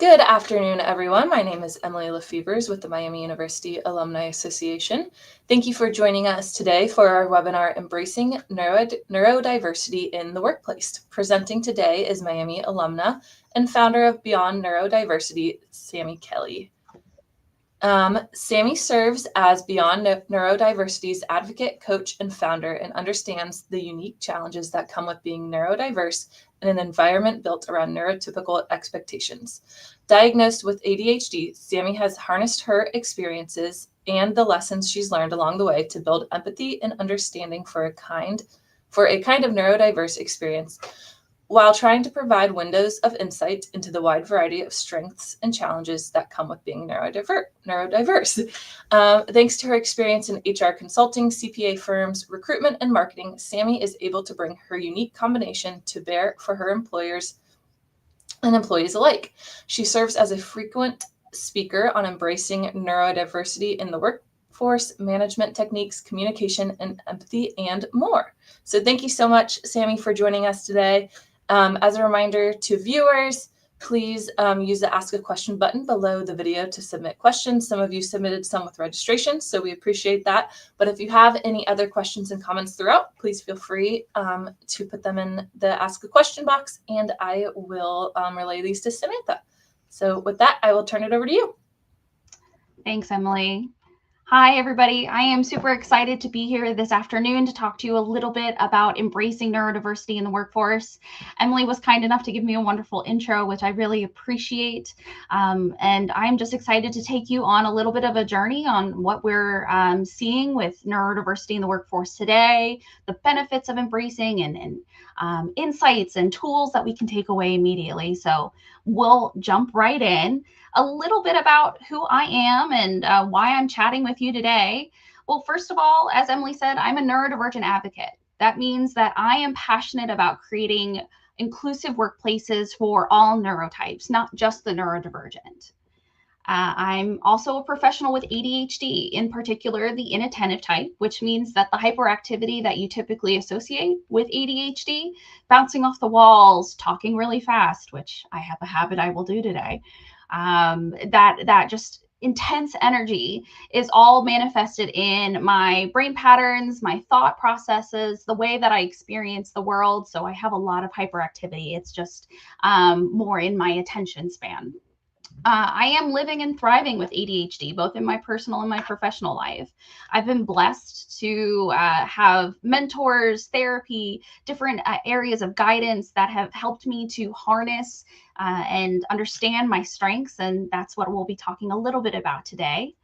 Good afternoon, everyone. My name is Emily LeFevers with the Miami University Alumni Association. Thank you for joining us today for our webinar, Embracing Neurodiversity in the Workplace. Presenting today is Miami alumna and founder of Beyond Neurodiversity, Sammie Kelly. Sammie serves as Beyond Neurodiversity's advocate, coach, and founder, and understands the unique challenges that come with being neurodiverse in an environment built around neurotypical expectations. Diagnosed with ADHD, Sammie has harnessed her experiences and the lessons she's learned along the way to build empathy and understanding for a kind of neurodiverse experience, while trying to provide windows of insight into the wide variety of strengths and challenges that come with being neurodiverse. Thanks to her experience in HR consulting, CPA firms, recruitment, and marketing, Sammie is able to bring her unique combination to bear for her employers and employees alike. She serves as a frequent speaker on embracing neurodiversity in the workforce, management techniques, communication, and empathy, and more. So thank you so much, Sammie, for joining us today. As a reminder to viewers, please use the Ask a Question button below the video to submit questions. Some of you submitted some with registration, so we appreciate that. But if you have any other questions and comments throughout, please feel free to put them in the Ask a Question box, and I will relay these to Samantha. So with that, I will turn it over to you. Thanks, Emily. Hi, everybody. I am super excited to be here this afternoon to talk to you a little bit about embracing neurodiversity in the workforce. Emily was kind enough to give me a wonderful intro, which I really appreciate. And I'm just excited to take you on a little bit of a journey on what we're seeing with neurodiversity in the workforce today, the benefits of embracing, and insights and tools that we can take away immediately. So we'll jump right in. A little bit about who I am and why I'm chatting with you today. Well, first of all, as Emily said, I'm a neurodivergent advocate. That means that I am passionate about creating inclusive workplaces for all neurotypes, not just the neurodivergent. I'm also a professional with ADHD, in particular the inattentive type, which means that the hyperactivity that you typically associate with ADHD, bouncing off the walls, talking really fast, which I have a habit I will do today, that just intense energy is all manifested in my brain patterns, my thought processes, the way that I experience the world. So I have a lot of hyperactivity. It's just more in my attention span. I am living and thriving with ADHD, both in my personal and my professional life. I've been blessed to have mentors, therapy, different areas of guidance that have helped me to harness and understand my strengths. And that's what we'll be talking a little bit about today.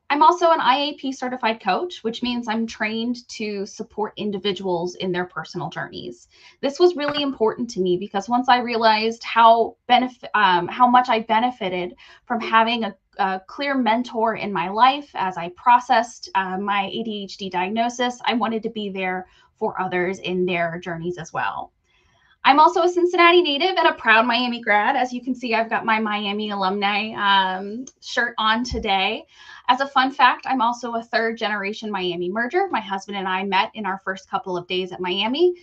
I'm also an IAP certified coach, which means I'm trained to support individuals in their personal journeys. This was really important to me because once I realized how much I benefited from having a clear mentor in my life as I processed my ADHD diagnosis, I wanted to be there for others in their journeys as well. I'm also a Cincinnati native and a proud Miami grad. As you can see, I've got my Miami alumni shirt on today. As a fun fact, I'm also a third generation Miami merger. My husband and I met in our first couple of days at Miami.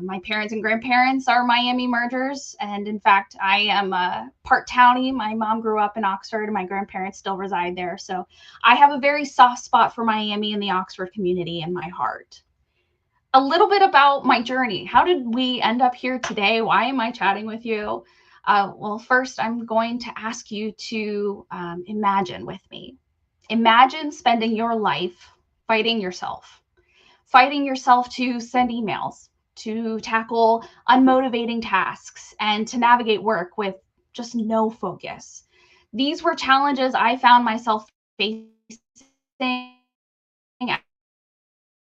My parents and grandparents are Miami mergers. And in fact, I am part townie. My mom grew up in Oxford and my grandparents still reside there. So I have a very soft spot for Miami and the Oxford community in my heart. A little bit about my journey. How did we end up here today? Why am I chatting with you? Well, first, I'm going to ask you to imagine with me. Imagine spending your life fighting yourself to send emails, to tackle unmotivating tasks, and to navigate work with just no focus. These were challenges I found myself facing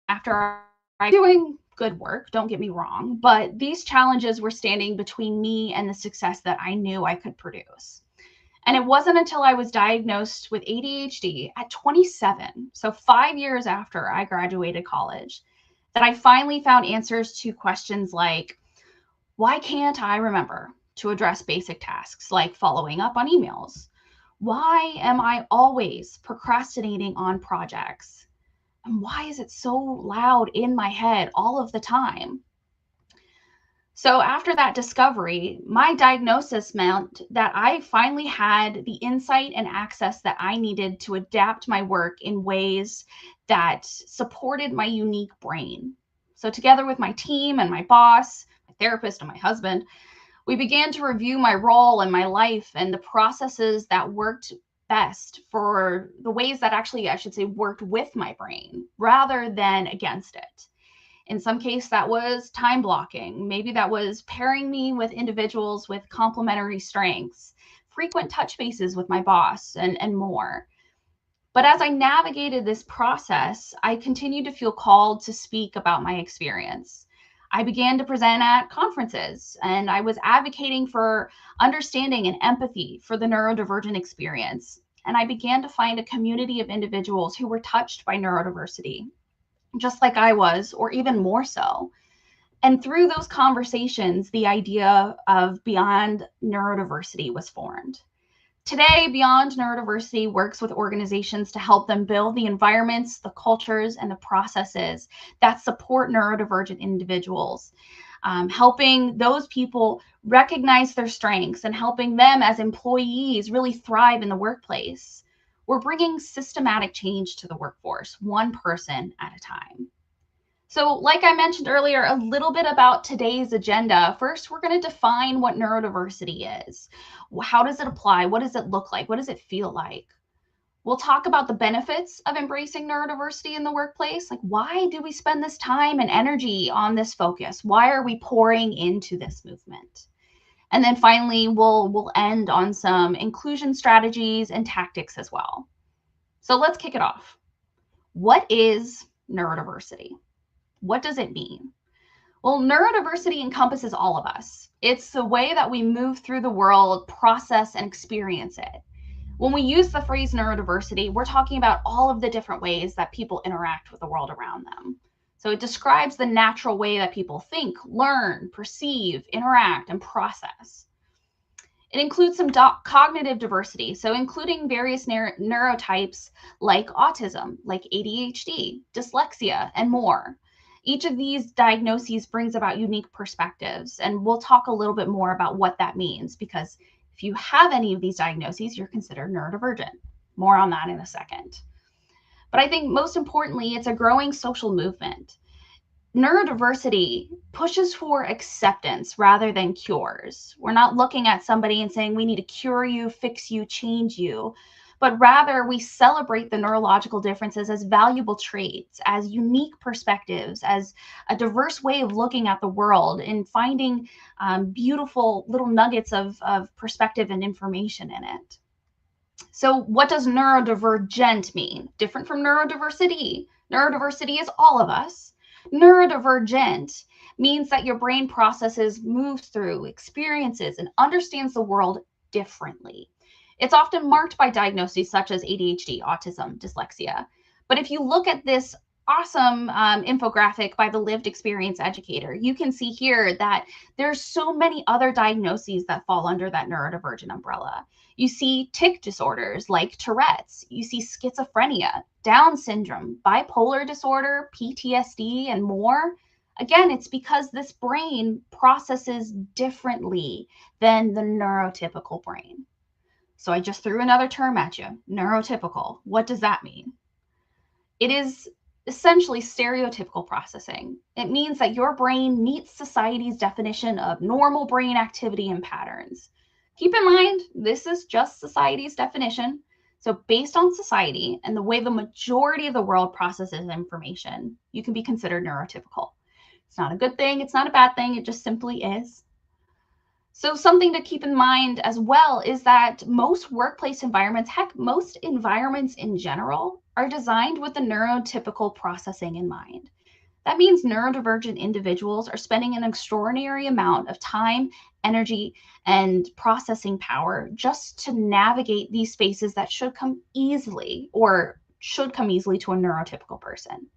after doing good work, don't get me wrong, but these challenges were standing between me and the success that I knew I could produce. And it wasn't until I was diagnosed with ADHD at 27, so 5 years after I graduated college, that I finally found answers to questions like, why can't I remember to address basic tasks like following up on emails? Why am I always procrastinating on projects? And why is it so loud in my head all of the time? So after that discovery, my diagnosis meant that I finally had the insight and access that I needed to adapt my work in ways that supported my unique brain. So together with my team and my boss, my therapist, and my husband, we began to review my role and my life and the processes that worked best for the ways that actually, I should say, worked with my brain rather than against it. In some case, that was time blocking. Maybe that was pairing me with individuals with complementary strengths, frequent touch bases with my boss, and more. But as I navigated this process, I continued to feel called to speak about my experience. I began to present at conferences, and I was advocating for understanding and empathy for the neurodivergent experience. And I began to find a community of individuals who were touched by neurodiversity, just like I was, or even more so. And through those conversations, the idea of Beyond Neurodiversity was formed. Today, Beyond Neurodiversity works with organizations to help them build the environments, the cultures, and the processes that support neurodivergent individuals, helping those people recognize their strengths and helping them as employees really thrive in the workplace. We're bringing systematic change to the workforce, one person at a time. So like I mentioned earlier, a little bit about today's agenda. First, we're going to define what neurodiversity is. How does it apply? What does it look like? What does it feel like? We'll talk about the benefits of embracing neurodiversity in the workplace. Like, why do we spend this time and energy on this focus? Why are we pouring into this movement? And then finally, we'll end on some inclusion strategies and tactics as well. So let's kick it off. What is neurodiversity? What does it mean? Well, neurodiversity encompasses all of us. It's the way that we move through the world, process, and experience it. When we use the phrase neurodiversity, we're talking about all of the different ways that people interact with the world around them. So it describes the natural way that people think, learn, perceive, interact, and process. It includes some cognitive diversity, so including various neurotypes like autism, like ADHD, dyslexia, and more. Each of these diagnoses brings about unique perspectives, and we'll talk a little bit more about what that means, because if you have any of these diagnoses, you're considered neurodivergent. More on that in a second. But I think most importantly, it's a growing social movement. Neurodiversity pushes for acceptance rather than cures. We're not looking at somebody and saying we need to cure you, fix you, change you, but rather we celebrate the neurological differences as valuable traits, as unique perspectives, as a diverse way of looking at the world and finding beautiful little nuggets of perspective and information in it. So what does neurodivergent mean? Different from neurodiversity. Neurodiversity is all of us. Neurodivergent means that your brain processes, moves through, experiences, and understands the world differently. It's often marked by diagnoses such as ADHD, autism, dyslexia. But if you look at this awesome infographic by the lived experience educator, you can see here that there's so many other diagnoses that fall under that neurodivergent umbrella. You see tic disorders like Tourette's, you see schizophrenia, Down syndrome, bipolar disorder, PTSD, and more. Again, it's because this brain processes differently than the neurotypical brain. So I just threw another term at you, neurotypical. What does that mean? It is essentially stereotypical processing. It means that your brain meets society's definition of normal brain activity and patterns. Keep in mind, this is just society's definition. So based on society and the way the majority of the world processes information, you can be considered neurotypical. It's not a good thing. It's not a bad thing. It just simply is. So something to keep in mind as well is that most workplace environments, heck, most environments in general, are designed with the neurotypical processing in mind. That means neurodivergent individuals are spending an extraordinary amount of time, energy, and processing power just to navigate these spaces that should come easily to a neurotypical person.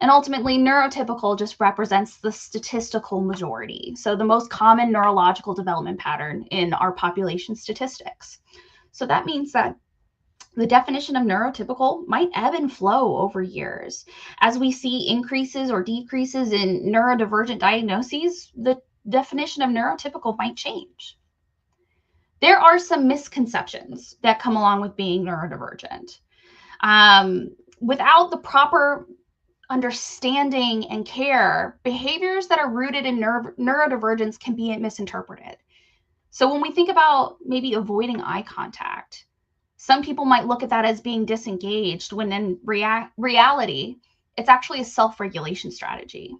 And ultimately, neurotypical just represents the statistical majority. So the most common neurological development pattern in our population statistics. So that means that the definition of neurotypical might ebb and flow over years. As we see increases or decreases in neurodivergent diagnoses, the definition of neurotypical might change. There are some misconceptions that come along with being neurodivergent. Without the proper understanding and care, behaviors that are rooted in neurodivergence can be misinterpreted. So when we think about maybe avoiding eye contact, some people might look at that as being disengaged, when in reality, it's actually a self-regulation strategy.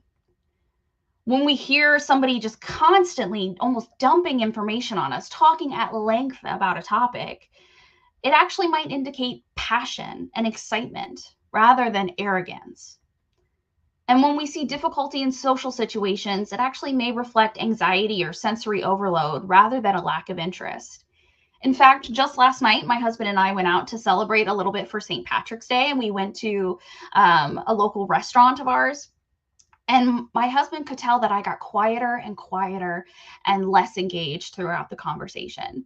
When we hear somebody just constantly almost dumping information on us, talking at length about a topic, it actually might indicate passion and excitement rather than arrogance. And when we see difficulty in social situations, it actually may reflect anxiety or sensory overload rather than a lack of interest. In fact, just last night, my husband and I went out to celebrate a little bit for St. Patrick's Day, and we went to a local restaurant of ours. And my husband could tell that I got quieter and quieter and less engaged throughout the conversation.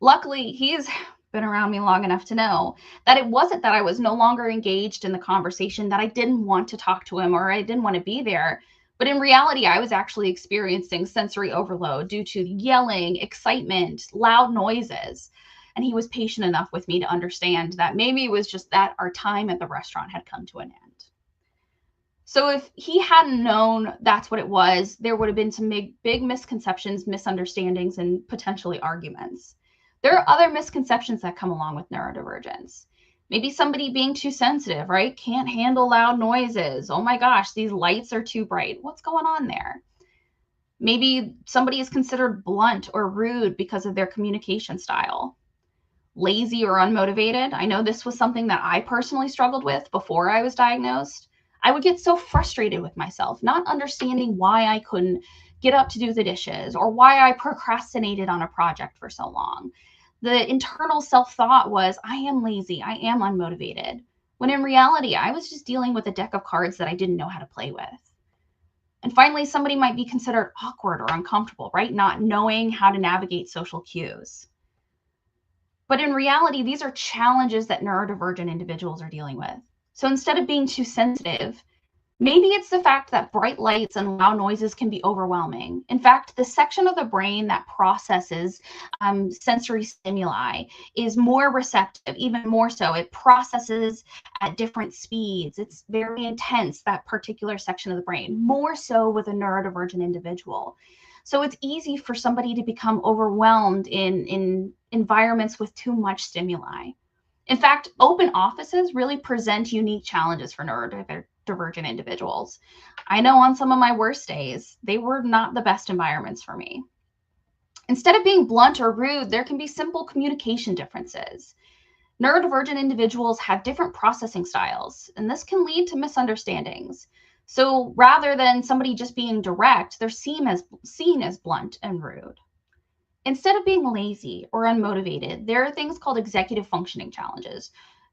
Luckily, he's been around me long enough to know that it wasn't that I was no longer engaged in the conversation, that I didn't want to talk to him or I didn't want to be there. But in reality, I was actually experiencing sensory overload due to yelling, excitement, loud noises. And he was patient enough with me to understand that maybe it was just that our time at the restaurant had come to an end. So if he hadn't known that's what it was, there would have been some big misconceptions, misunderstandings, and potentially arguments. There are other misconceptions that come along with neurodivergence. Maybe somebody being too sensitive, right? Can't handle loud noises. Oh my gosh, these lights are too bright. What's going on there? Maybe somebody is considered blunt or rude because of their communication style. Lazy or unmotivated. I know this was something that I personally struggled with before I was diagnosed. I would get so frustrated with myself, not understanding why I couldn't get up to do the dishes or why I procrastinated on a project for so long. The internal self-thought was, I am lazy, I am unmotivated. When in reality, I was just dealing with a deck of cards that I didn't know how to play with. And finally, somebody might be considered awkward or uncomfortable, right? Not knowing how to navigate social cues. But in reality, these are challenges that neurodivergent individuals are dealing with. So instead of being too sensitive, maybe it's the fact that bright lights and loud noises can be overwhelming. In fact, the section of the brain that processes sensory stimuli is more receptive, even more so. It processes at different speeds. It's very intense, that particular section of the brain, more so with a neurodivergent individual. So it's easy for somebody to become overwhelmed in environments with too much stimuli. In fact, open offices really present unique challenges for neurodivergent individuals. I know on some of my worst days, they were not the best environments for me. Instead of being blunt or rude, there can be simple communication differences. Neurodivergent individuals have different processing styles, and this can lead to misunderstandings. So rather than somebody just being direct, they're seen as blunt and rude. Instead of being lazy or unmotivated, there are things called executive functioning challenges.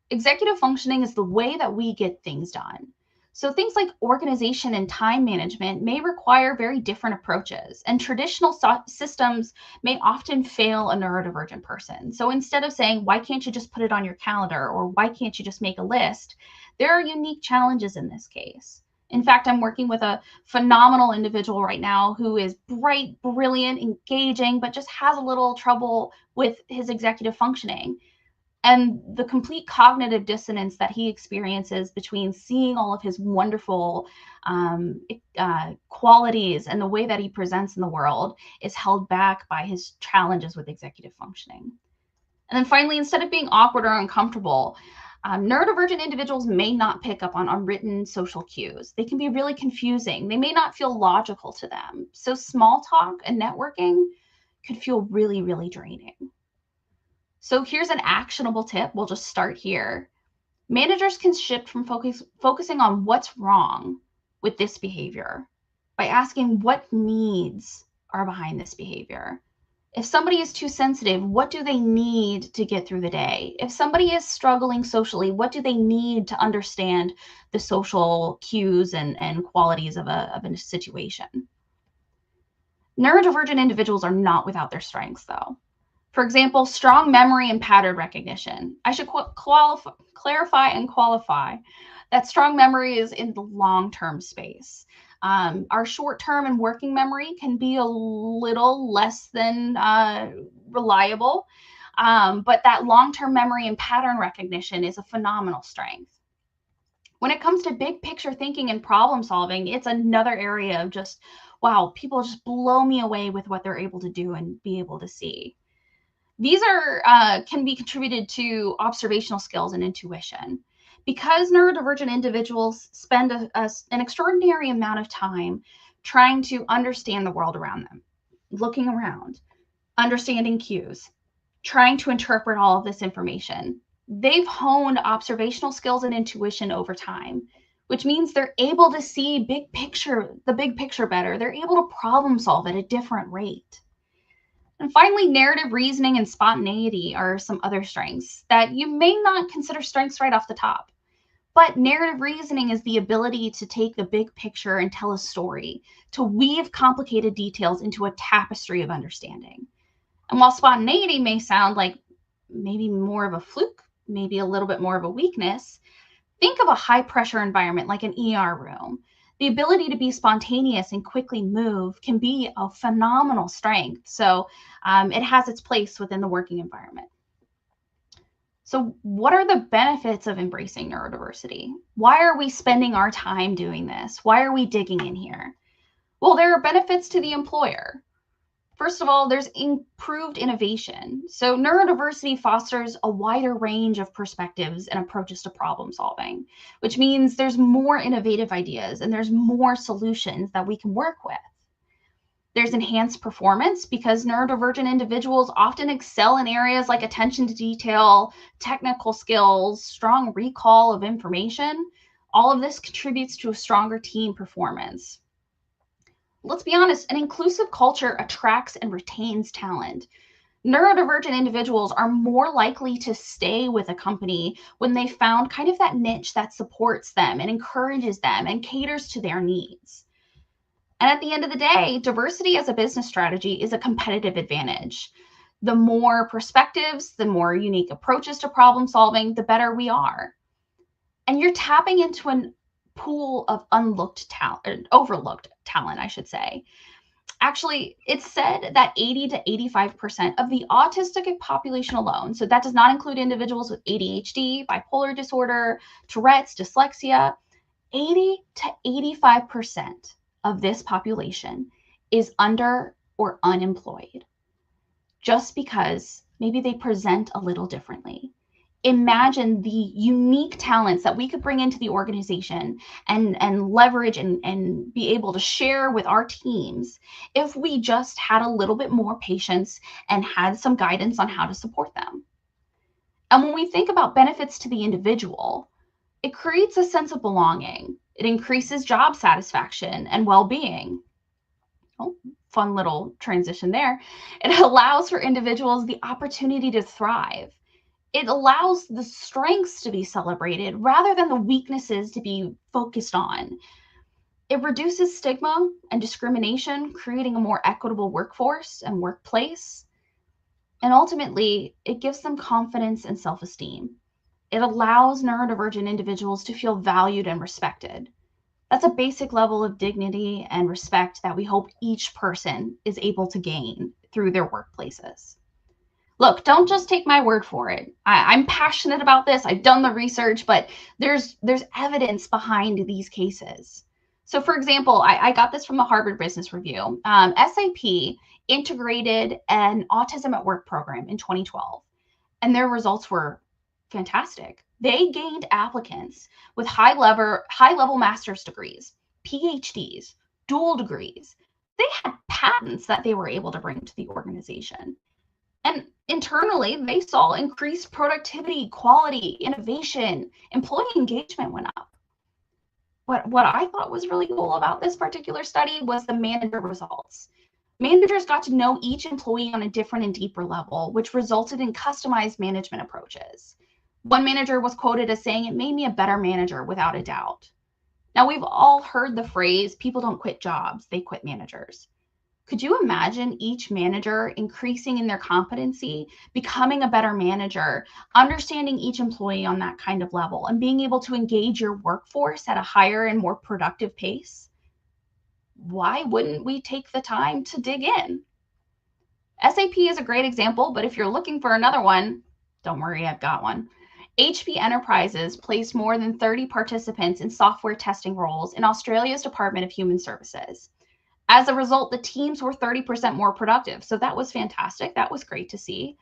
Executive functioning is the way that we get things done. So things like organization and time management may require very different approaches, and traditional systems may often fail a neurodivergent person. So instead of saying, why can't you just put it on your calendar, or why can't you just make a list, there are unique challenges in this case. In fact, I'm working with a phenomenal individual right now who is bright, brilliant, engaging, but just has a little trouble with his executive functioning. And the complete cognitive dissonance that he experiences between seeing all of his wonderful qualities and the way that he presents in the world is held back by his challenges with executive functioning. And then finally, instead of being awkward or uncomfortable, neurodivergent individuals may not pick up on unwritten social cues. They can be really confusing. They may not feel logical to them. So small talk and networking could feel really, really draining. So here's an actionable tip. We'll just start here. Managers can shift from focusing on what's wrong with this behavior by asking what needs are behind this behavior. If somebody is too sensitive, what do they need to get through the day? If somebody is struggling socially, what do they need to understand the social cues and qualities of a situation? Neurodivergent individuals are not without their strengths, though. For example, strong memory and pattern recognition. I should clarify and qualify that strong memory is in the long-term space. Our short-term and working memory can be a little less than reliable, but that long-term memory and pattern recognition is a phenomenal strength. When it comes to big picture thinking and problem solving, it's another area of just, wow, people just blow me away with what they're able to do and be able to see. These are can be contributed to observational skills and intuition. Because neurodivergent individuals spend an extraordinary amount of time trying to understand the world around them, looking around, understanding cues, trying to interpret all of this information. They've honed observational skills and intuition over time, which means they're able to see the big picture better. They're able to problem solve at a different rate. And finally, narrative reasoning and spontaneity are some other strengths that you may not consider strengths right off the top. But narrative reasoning is the ability to take the big picture and tell a story, to weave complicated details into a tapestry of understanding. And while spontaneity may sound like maybe more of a fluke, maybe a little bit more of a weakness, think of a high pressure environment like an ER room. The ability to be spontaneous and quickly move can be a phenomenal strength. So it has its place within the working environment. So what are the benefits of embracing neurodiversity? Why are we spending our time doing this? Why are we digging in here? Well, there are benefits to the employer. First of all, there's improved innovation. So neurodiversity fosters a wider range of perspectives and approaches to problem solving, which means there's more innovative ideas and there's more solutions that we can work with. There's enhanced performance because neurodivergent individuals often excel in areas like attention to detail, technical skills, strong recall of information. All of this contributes to a stronger team performance. Let's be honest, an inclusive culture attracts and retains talent. Neurodivergent individuals are more likely to stay with a company when they found kind of that niche that supports them and encourages them and caters to their needs. And at the end of the day, diversity as a business strategy is a competitive advantage. The more perspectives, the more unique approaches to problem solving, the better we are. And you're tapping into a pool of overlooked talent, I should say. Actually, it's said that 80 to 85% of the autistic population alone, so that does not include individuals with ADHD, bipolar disorder, Tourette's, dyslexia, 80 to 85% of this population is under or unemployed just because maybe they present a little differently. Imagine the unique talents that we could bring into the organization and leverage and be able to share with our teams if we just had a little bit more patience and had some guidance on how to support them. And when we think about benefits to the individual, it creates a sense of belonging. It increases job satisfaction and well-being. Oh, fun little transition there. It allows for individuals the opportunity to thrive. It allows the strengths to be celebrated rather than the weaknesses to be focused on. It reduces stigma and discrimination, creating a more equitable workforce and workplace. And ultimately, it gives them confidence and self-esteem. It allows neurodivergent individuals to feel valued and respected. That's a basic level of dignity and respect that we hope each person is able to gain through their workplaces. Look, don't just take my word for it. I'm passionate about this. I've done the research, but there's evidence behind these cases. So for example, I got this from the Harvard Business Review. SAP integrated an autism at work program in 2012, and their results were fantastic. They gained applicants with high-level master's degrees, PhDs, dual degrees. They had patents that they were able to bring to the organization. And internally, they saw increased productivity, quality, innovation, employee engagement went up. What I thought was really cool about this particular study was the manager results. Managers got to know each employee on a different and deeper level, which resulted in customized management approaches. One manager was quoted as saying, "It made me a better manager without a doubt." Now, we've all heard the phrase, people don't quit jobs, they quit managers. Could you imagine each manager increasing in their competency, becoming a better manager, understanding each employee on that kind of level, and being able to engage your workforce at a higher and more productive pace? why wouldn't we take the time to dig in? SAP is a great example, but if you're looking for another one, don't worry, I've got one. HP Enterprises placed more than 30 participants in software testing roles in Australia's Department of Human Services. As a result, the teams were 30% more productive. So that was fantastic. That was great to see.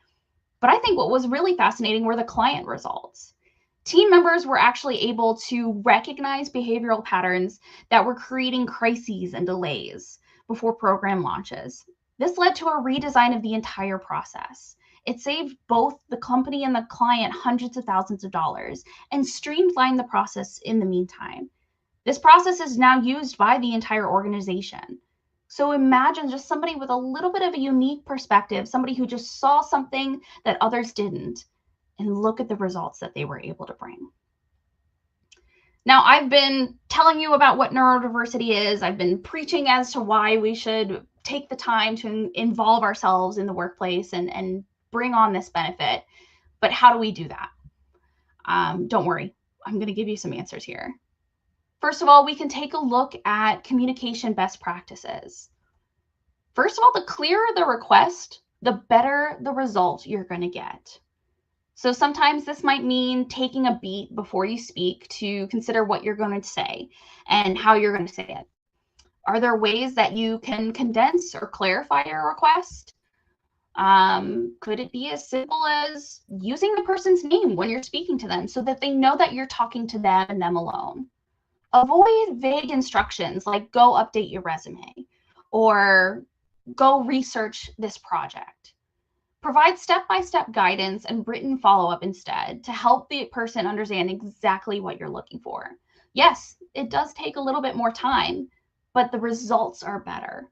But I think what was really fascinating were the client results. Team members were actually able to recognize behavioral patterns that were creating crises and delays before program launches. This led to a redesign of the entire process. It saved both the company and the client hundreds of thousands of dollars and streamlined the process in the meantime. This process is now used by the entire organization. So imagine just somebody with a little bit of a unique perspective, somebody who just saw something that others didn't, and look at the results that they were able to bring. Now, I've been telling you about what neurodiversity is. I've been preaching as to why we should take the time to involve ourselves in the workplace and bring on this benefit. But how do we do that? Don't worry, I'm going to give you some answers here. First of all, we can take a look at communication best practices. First of all, the clearer the request, the better the result you're going to get. So sometimes this might mean taking a beat before you speak to consider what you're going to say and how you're going to say it. Are there ways that you can condense or clarify your request? Could it be as simple as using the person's name when you're speaking to them so that they know that you're talking to them and them alone? Avoid vague instructions like go update your resume or go research this project. Provide step-by-step guidance and written follow-up instead to help the person understand exactly what you're looking for. Yes, it does take a little bit more time, but the results are better.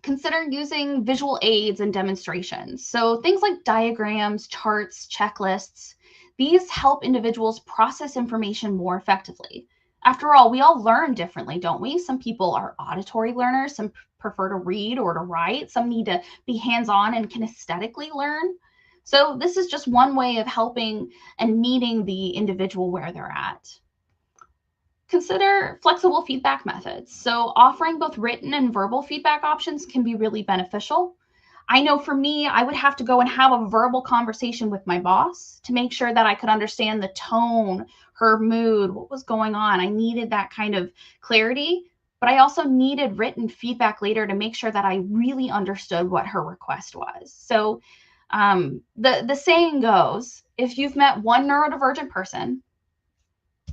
Consider using visual aids and demonstrations. So things like diagrams, charts, checklists, these help individuals process information more effectively. After all, we all learn differently, don't we? Some people are auditory learners, some prefer to read or to write, some need to be hands-on and kinesthetically learn. So this is just one way of helping and meeting the individual where they're at. Consider flexible feedback methods. So offering both written and verbal feedback options can be really beneficial. I know for me, I would have to go and have a verbal conversation with my boss to make sure that I could understand the tone, her mood, what was going on. I needed that kind of clarity, but I also needed written feedback later to make sure that I really understood what her request was. So the saying goes, if you've met one neurodivergent person,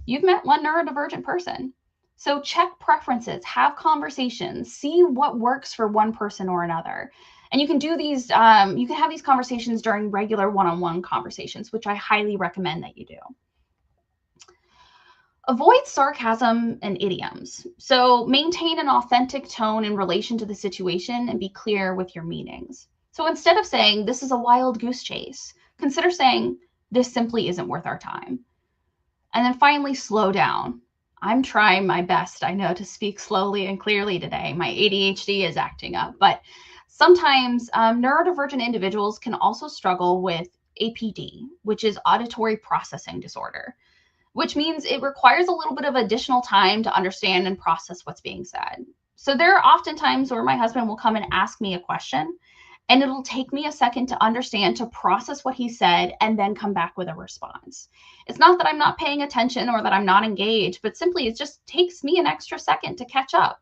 you've met one neurodivergent person. So check preferences, have conversations, see what works for one person or another. And you can do these, you can have these conversations during regular one-on-one conversations, which I highly recommend that you do. Avoid sarcasm and idioms. So maintain an authentic tone in relation to the situation and be clear with your meanings. So instead of saying, this is a wild goose chase, consider saying, this simply isn't worth our time. And then finally, slow down. I'm trying my best, I know, to speak slowly and clearly today. My ADHD is acting up, but sometimes neurodivergent individuals can also struggle with APD, which is auditory processing disorder, which means it requires a little bit of additional time to understand and process what's being said. So there are often times where my husband will come and ask me a question, and it'll take me a second to understand, to process what he said, and then come back with a response. It's not that I'm not paying attention or that I'm not engaged, but simply it just takes me an extra second to catch up.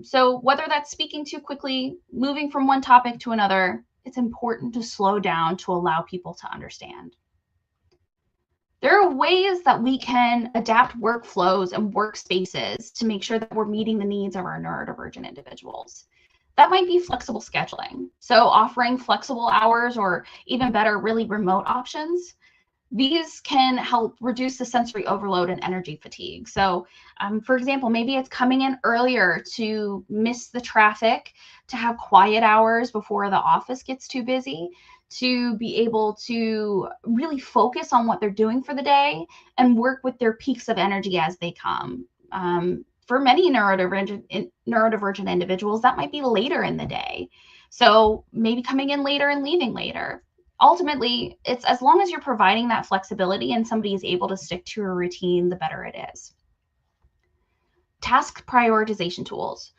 So whether that's speaking too quickly, moving from one topic to another, it's important to slow down to allow people to understand. There are ways that we can adapt workflows and workspaces to make sure that we're meeting the needs of our neurodivergent individuals. That might be flexible scheduling. So offering flexible hours or even better, really remote options. These can help reduce the sensory overload and energy fatigue. So for example, maybe it's coming in earlier to miss the traffic, to have quiet hours before the office gets too busy, to be able to really focus on what they're doing for the day and work with their peaks of energy as they come. For many neurodivergent individuals, that might be later in the day. So maybe coming in later and leaving later. Ultimately, it's as long as you're providing that flexibility and somebody is able to stick to a routine, the better it is. task prioritization tools.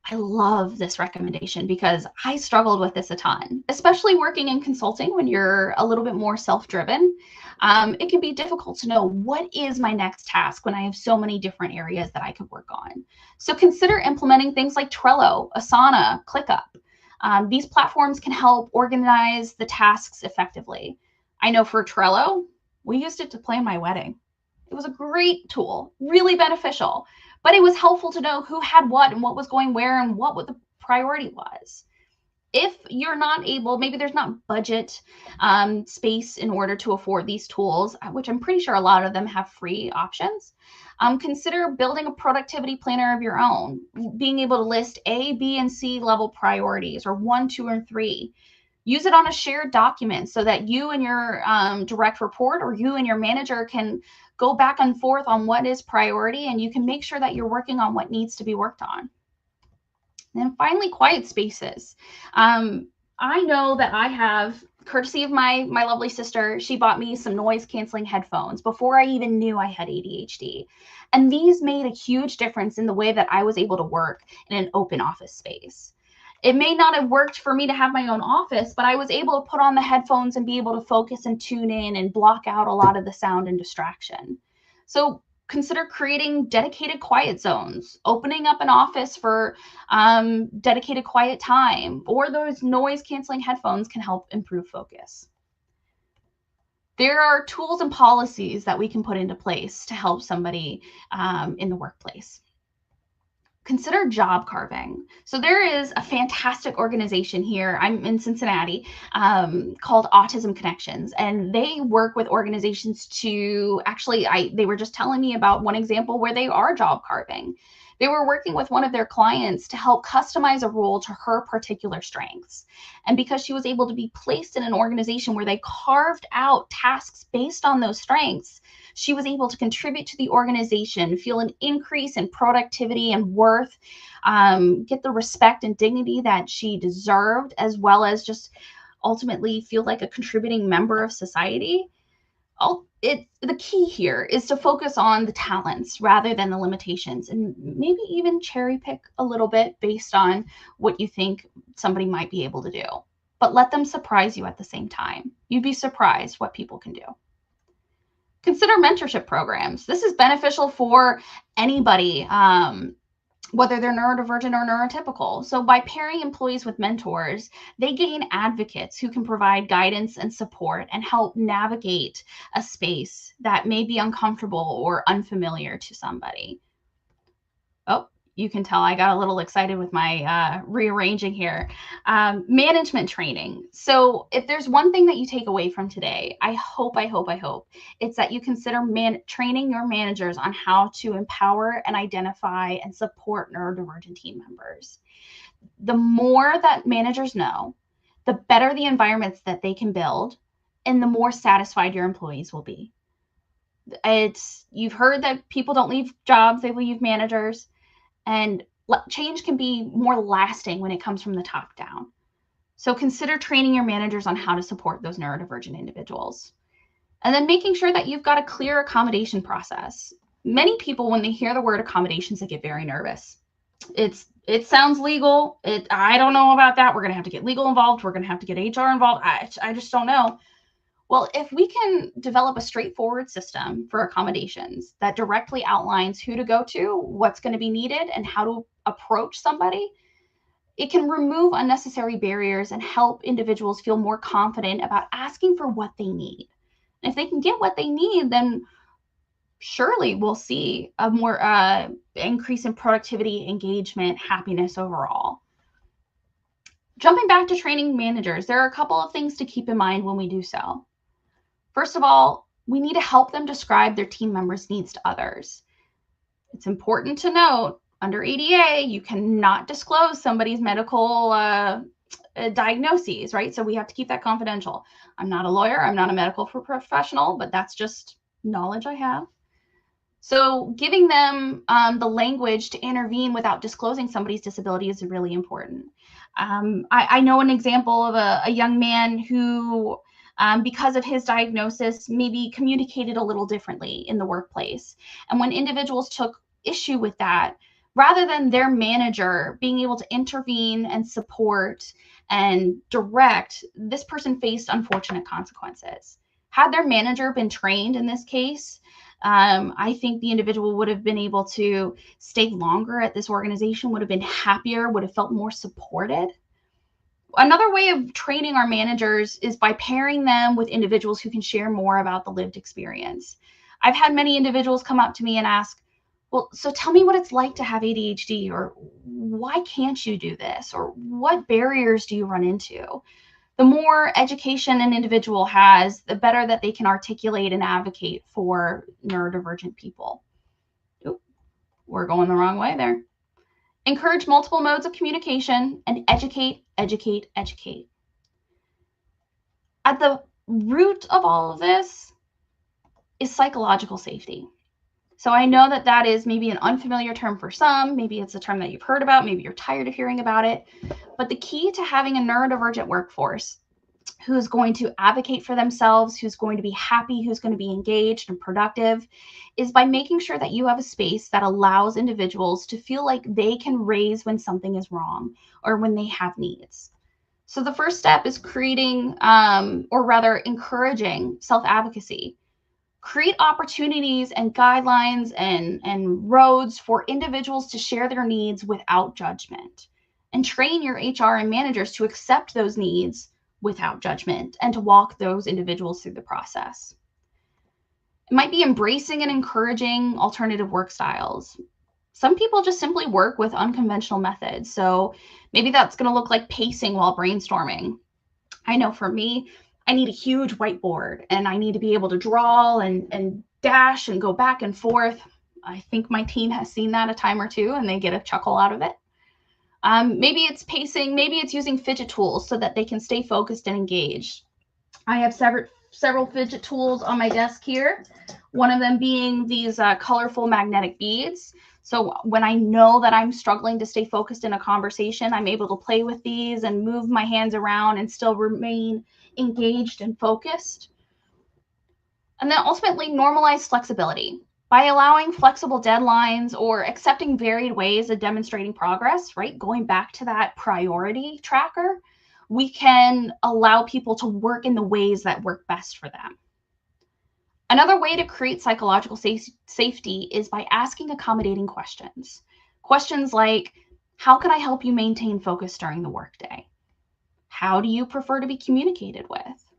I love this recommendation because I struggled with this a ton, especially working in consulting when you're a little bit more self-driven. It can be difficult to know what is my next task when I have so many different areas that I could work on. So consider implementing things like Trello, Asana, ClickUp. These platforms can help organize the tasks effectively. I know for Trello, we used it to plan my wedding. It was a great tool, really beneficial, but it was helpful to know who had what and what was going where and what the priority was. If you're not able, maybe there's not budget space in order to afford these tools, which I'm pretty sure a lot of them have free options. Consider building a productivity planner of your own, being able to list A, B, and C level priorities, or 1, 2, and 3. Use it on a shared document so that you and your direct report or you and your manager can go back and forth on what is priority, and you can make sure that you're working on what needs to be worked on. And then finally, quiet spaces. I know that I have, courtesy of my lovely sister, she bought me some noise canceling headphones before I even knew I had ADHD. And these made a huge difference in the way that I was able to work in an open office space. It may not have worked for me to have my own office, but I was able to put on the headphones and be able to focus and tune in and block out a lot of the sound and distraction. So consider creating dedicated quiet zones, opening up an office for dedicated quiet time, or those noise canceling headphones can help improve focus. There are tools and policies that we can put into place to help somebody in the workplace. Consider job carving. So there is a fantastic organization here. I'm in Cincinnati called Autism Connections, and they work with organizations to actually, they were just telling me about one example where they are job carving. They were working with one of their clients to help customize a role to her particular strengths. And because she was able to be placed in an organization where they carved out tasks based on those strengths, she was able to contribute to the organization, feel an increase in productivity and worth, get the respect and dignity that she deserved, as well as just ultimately feel like a contributing member of society. The key here is to focus on the talents rather than the limitations, and maybe even cherry pick a little bit based on what you think somebody might be able to do. But let them surprise you at the same time. You'd be surprised what people can do. Consider mentorship programs. This is beneficial for anybody, whether they're neurodivergent or neurotypical. So by pairing employees with mentors, they gain advocates who can provide guidance and support and help navigate a space that may be uncomfortable or unfamiliar to somebody. Oh, you can tell I got a little excited with my rearranging here. Management training. So if there's one thing that you take away from today, I hope it's that you consider training your managers on how to empower and identify and support neurodivergent team members. The more that managers know, the better the environments that they can build, and the more satisfied your employees will be. You've heard that people don't leave jobs, they leave managers. And change can be more lasting when it comes from the top down. So consider training your managers on how to support those neurodivergent individuals. And then making sure that you've got a clear accommodation process. Many people, when they hear the word accommodations, they get very nervous. It sounds legal. I don't know about that. We're going to have to get legal involved. We're going to have to get HR involved. I just don't know. Well, if we can develop a straightforward system for accommodations that directly outlines who to go to, what's going to be needed, and how to approach somebody, it can remove unnecessary barriers and help individuals feel more confident about asking for what they need. And if they can get what they need, then surely we'll see a more increase in productivity, engagement, happiness overall. Jumping back to training managers, there are a couple of things to keep in mind when we do so. First of all, we need to help them describe their team members' needs to others. It's important to note, under ADA, you cannot disclose somebody's medical diagnoses, right? So we have to keep that confidential. I'm not a lawyer, I'm not a medical professional, but that's just knowledge I have. So giving them the language to intervene without disclosing somebody's disability is really important. I know an example of a young man who, because of his diagnosis, maybe communicated a little differently in the workplace. And when individuals took issue with that, rather than their manager being able to intervene and support and direct, this person faced unfortunate consequences. Had their manager been trained in this case, I think the individual would have been able to stay longer at this organization, would have been happier, would have felt more supported. Another way of training our managers is by pairing them with individuals who can share more about the lived experience. I've had many individuals come up to me and ask, well, so tell me what it's like to have ADHD, or why can't you do this, or what barriers do you run into? The more education an individual has, the better that they can articulate and advocate for neurodivergent people. Oop, we're going the wrong way there. Encourage multiple modes of communication and educate, educate, educate. At the root of all of this is psychological safety. So I know that that is maybe an unfamiliar term for some, maybe it's a term that you've heard about, maybe you're tired of hearing about it, but the key to having a neurodivergent workforce who's going to advocate for themselves, who's going to be happy, who's going to be engaged and productive, is by making sure that you have a space that allows individuals to feel like they can raise when something is wrong or when they have needs. So the first step is creating, or rather encouraging, self-advocacy. Create opportunities and guidelines and roads for individuals to share their needs without judgment. And train your HR and managers to accept those needs without judgment and to walk those individuals through the process. It might be embracing and encouraging alternative work styles. Some people just simply work with unconventional methods. So maybe that's going to look like pacing while brainstorming. I know for me, I need a huge whiteboard and I need to be able to draw and dash and go back and forth. I think my team has seen that a time or two and they get a chuckle out of it. Maybe it's pacing, maybe it's using fidget tools so that they can stay focused and engaged. I have several fidget tools on my desk here, one of them being these colorful magnetic beads. So when I know that I'm struggling to stay focused in a conversation, I'm able to play with these and move my hands around and still remain engaged and focused. And then ultimately normalize flexibility. By allowing flexible deadlines or accepting varied ways of demonstrating progress, right? Going back to that priority tracker, we can allow people to work in the ways that work best for them. Another way to create psychological safety is by asking accommodating questions. Questions like, how can I help you maintain focus during the workday? How do you prefer to be communicated with?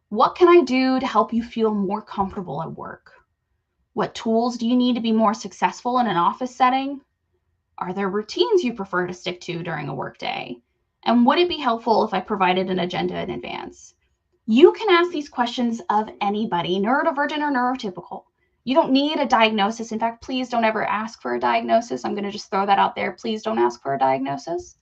What can I do to help you feel more comfortable at work? What tools do you need to be more successful in an office setting? Are there routines you prefer to stick to during a workday? And would it be helpful if I provided an agenda in advance? You can ask these questions of anybody, neurodivergent or neurotypical. You don't need a diagnosis. In fact, please don't ever ask for a diagnosis. I'm going to just throw that out there. Please don't ask for a diagnosis.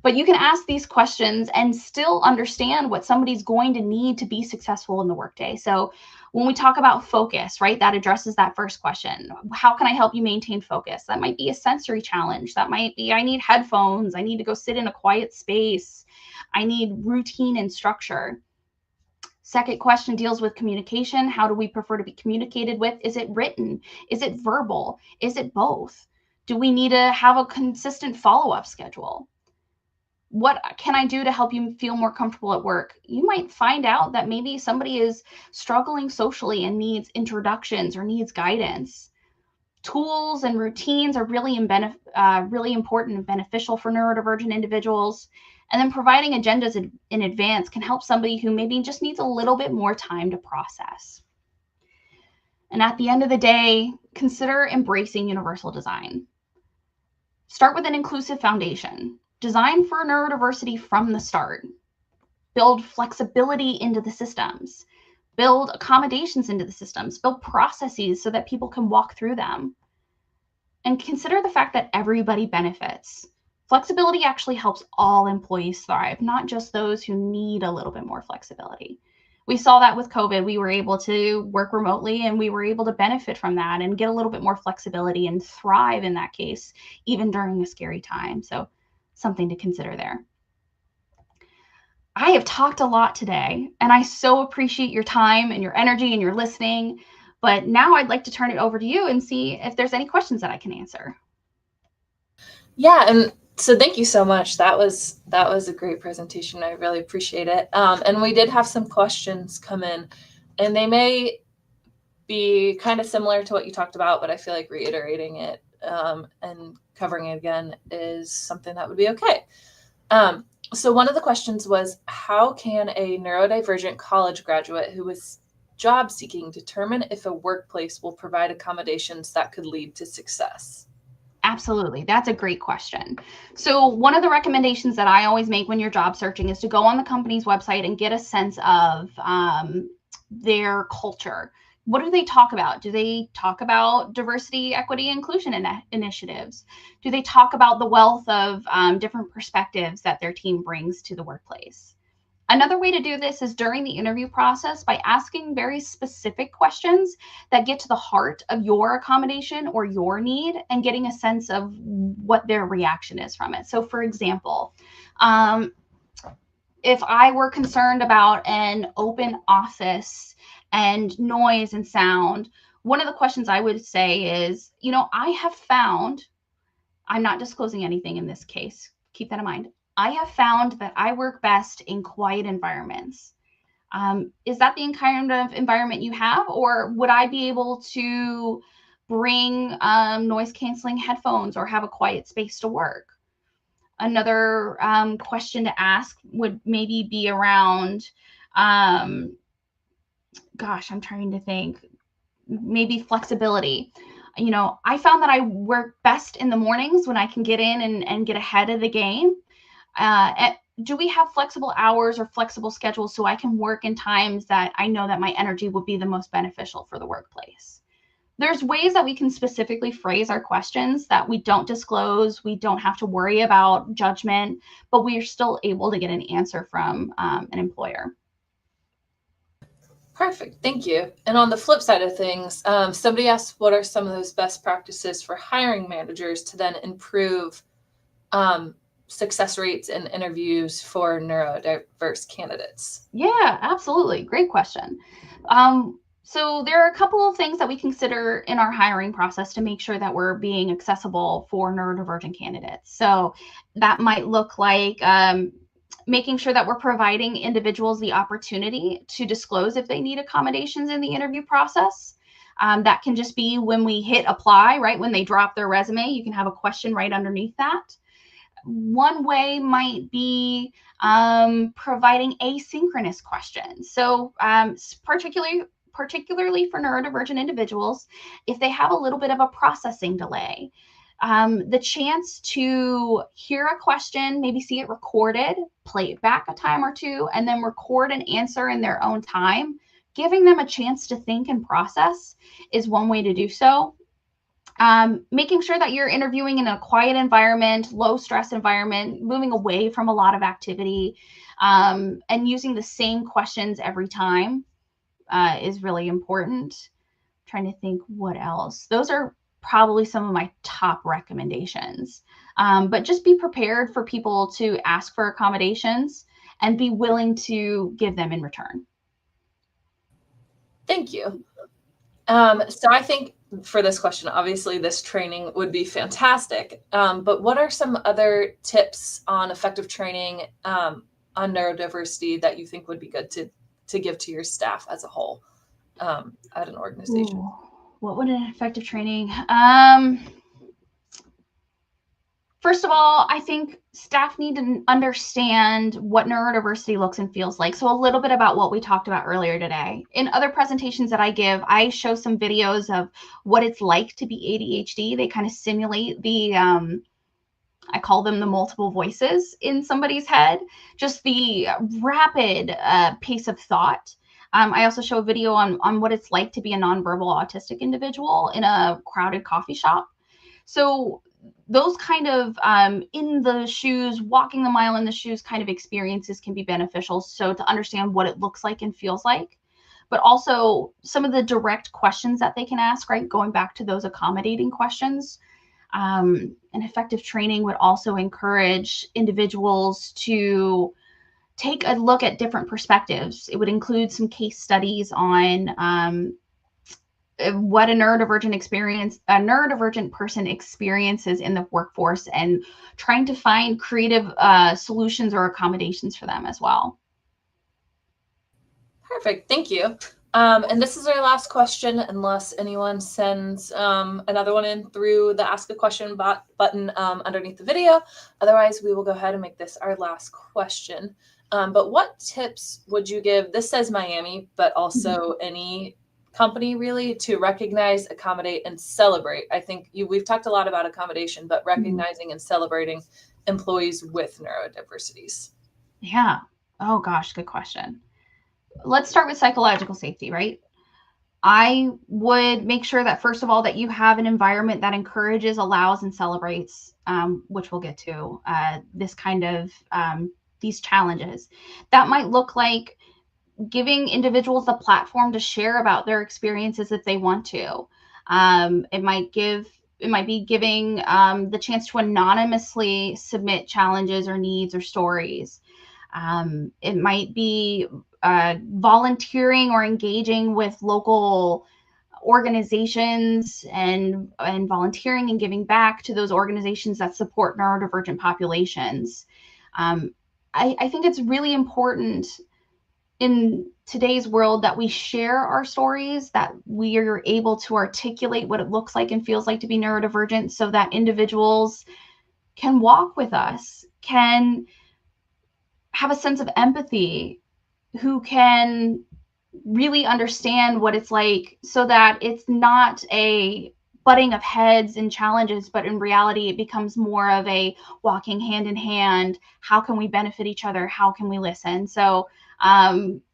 But you can ask these questions and still understand what somebody's going to need to be successful in the workday. So when we talk about focus, right, that addresses that first question. How can I help you maintain focus? That might be a sensory challenge. That might be, I need headphones. I need to go sit in a quiet space. I need routine and structure. Second question deals with communication. How do we prefer to be communicated with? Is it written? Is it verbal? Is it both? Do we need to have a consistent follow-up schedule? What can I do to help you feel more comfortable at work? You might find out that maybe somebody is struggling socially and needs introductions or needs guidance. Tools and routines are really important and beneficial for neurodivergent individuals. And then providing agendas in advance can help somebody who maybe just needs a little bit more time to process. And at the end of the day, consider embracing universal design. Start with an inclusive foundation. Design for neurodiversity from the start. Build flexibility into the systems. Build accommodations into the systems. Build processes so that people can walk through them. And consider the fact that everybody benefits. Flexibility actually helps all employees thrive, not just those who need a little bit more flexibility. We saw that with COVID. We were able to work remotely and we were able to benefit from that and get a little bit more flexibility and thrive in that case, even during a scary time. So something to consider there. I have talked a lot today, and I so appreciate your time and your energy and your listening. But now I'd like to turn it over to you and see if there's any questions that I can answer. Yeah, and so thank you so much. That was a great presentation. I really appreciate it. And we did have some questions come in, and they may be kind of similar to what you talked about, but I feel like reiterating it and covering it again is something that would be okay. So one of the questions was, how can a neurodivergent college graduate who is job seeking determine if a workplace will provide accommodations that could lead to success? Absolutely. That's a great question. So one of the recommendations that I always make when you're job searching is to go on the company's website and get a sense of their culture. What do they talk about? Do they talk about diversity, equity, inclusion initiatives? Do they talk about the wealth of different perspectives that their team brings to the workplace? Another way to do this is during the interview process by asking very specific questions that get to the heart of your accommodation or your need and getting a sense of what their reaction is from it. So for example, if I were concerned about an open office and noise and sound, one of the questions I would say is, I have found, I'm not disclosing anything in this case, keep that in mind. I have found that I work best in quiet environments. Is that the kind of environment you have, or would I be able to bring noise canceling headphones or have a quiet space to work? Another question to ask would maybe be around, I'm trying to think, maybe flexibility. I found that I work best in the mornings when I can get in and get ahead of the game. Do we have flexible hours or flexible schedules so I can work in times that I know that my energy would be the most beneficial for the workplace? There's ways that we can specifically phrase our questions that we don't disclose. We don't have to worry about judgment, but we are still able to get an answer from an employer. Perfect. Thank you. And on the flip side of things, somebody asked, what are some of those best practices for hiring managers to then improve success rates in interviews for neurodiverse candidates? Yeah, absolutely. Great question. So there are a couple of things that we consider in our hiring process to make sure that we're being accessible for neurodivergent candidates. So that might look like making sure that we're providing individuals the opportunity to disclose if they need accommodations in the interview process. That can just be when we hit apply, right? When they drop their resume, you can have a question right underneath that. One way might be providing asynchronous questions. So particularly for neurodivergent individuals, if they have a little bit of a processing delay, the chance to hear a question, maybe see it recorded, play it back a time or two, and then record an answer in their own time, giving them a chance to think and process is one way to do so. Making sure that you're interviewing in a quiet environment, low stress environment, moving away from a lot of activity, and using the same questions every time is really important. I'm trying to think what else. Those are probably some of my top recommendations. But just be prepared for people to ask for accommodations and be willing to give them in return. Thank you. So I think for this question, obviously this training would be fantastic. But what are some other tips on effective training on neurodiversity that you think would be good to give to your staff as a whole at an organization? Ooh, what would an effective training? First of all, I think staff need to understand what neurodiversity looks and feels like. So a little bit about what we talked about earlier today. In other presentations that I give, I show some videos of what it's like to be ADHD. They kind of simulate the, I call them the multiple voices in somebody's head, just the rapid pace of thought. I also show a video on what it's like to be a nonverbal autistic individual in a crowded coffee shop. So those kind of in the shoes, walking the mile in the shoes kind of experiences can be beneficial. So to understand what it looks like and feels like, but also some of the direct questions that they can ask, right? Going back to those accommodating questions. An effective training would also encourage individuals to take a look at different perspectives. It would include some case studies on what a neurodivergent person experiences in the workforce, and trying to find creative solutions or accommodations for them as well. Perfect. Thank you. And this is our last question, unless anyone sends another one in through the Ask a Question button underneath the video. Otherwise, we will go ahead and make this our last question. But what tips would you give? This says Miami, but also any company really, to recognize, accommodate, and celebrate. I think we've talked a lot about accommodation, but recognizing and celebrating employees with neurodiversities. Yeah. Oh gosh, good question. Let's start with psychological safety, right? I would make sure that, first of all, that you have an environment that encourages, allows, and celebrates, which we'll get to, this kind of these challenges. That might look like giving individuals the platform to share about their experiences if they want to. It might be giving the chance to anonymously submit challenges or needs or stories. It might be volunteering or engaging with local organizations and volunteering and giving back to those organizations that support neurodivergent populations. I think it's really important in today's world that we share our stories, that we are able to articulate what it looks like and feels like to be neurodivergent, so that individuals can walk with us, can have a sense of empathy, who can really understand what it's like, so that it's not a butting of heads and challenges, but in reality, it becomes more of a walking hand in hand. How can we benefit each other? How can we listen? So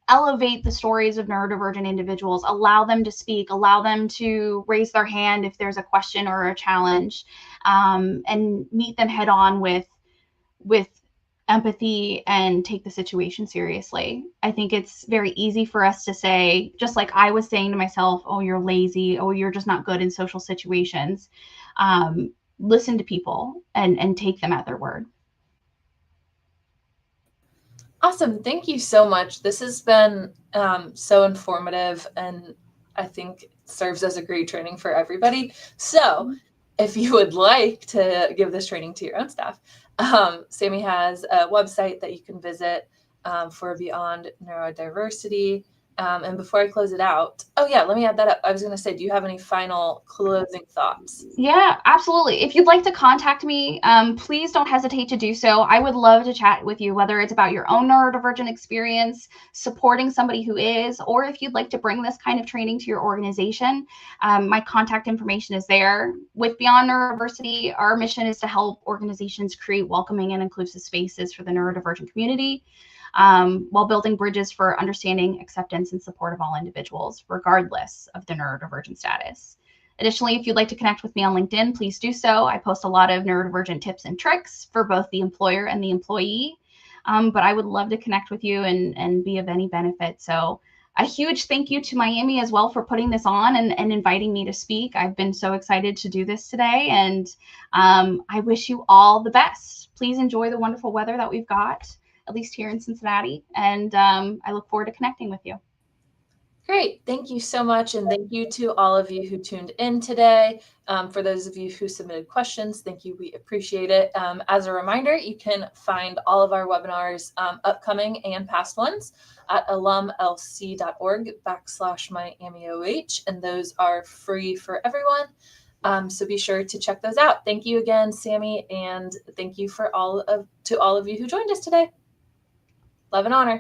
elevate the stories of neurodivergent individuals, allow them to speak, allow them to raise their hand if there's a question or a challenge, and meet them head on with empathy and take the situation seriously. I think it's very easy for us to say, just like I was saying to myself, oh, you're lazy, oh, you're just not good in social situations. Listen to people and take them at their word. Awesome. Thank you so much. This has been so informative, and I think serves as a great training for everybody. So if you would like to give this training to your own staff, Sammie has a website that you can visit for Beyond Neurodiversity. And before I close it out, oh yeah, let me add that up. I was going to say, do you have any final closing thoughts? Yeah, absolutely. If you'd like to contact me, please don't hesitate to do so. I would love to chat with you, whether it's about your own neurodivergent experience, supporting somebody who is, or if you'd like to bring this kind of training to your organization. My contact information is there. With Beyond Neurodiversity, our mission is to help organizations create welcoming and inclusive spaces for the neurodivergent community, while building bridges for understanding, acceptance, and support of all individuals, regardless of their neurodivergent status. Additionally, if you'd like to connect with me on LinkedIn, please do so. I post a lot of neurodivergent tips and tricks for both the employer and the employee, but I would love to connect with you and be of any benefit. So a huge thank you to Miami as well for putting this on and inviting me to speak. I've been so excited to do this today, and I wish you all the best. Please enjoy the wonderful weather that we've got, at least here in Cincinnati, and I look forward to connecting with you. Great. Thank you so much. And thank you to all of you who tuned in today. For those of you who submitted questions, thank you. We appreciate it. As a reminder, you can find all of our webinars, upcoming and past ones, at alumlc.org/MiamiOH, and those are free for everyone. So be sure to check those out. Thank you again, Sammie, and thank you to all of you who joined us today. Love and honor.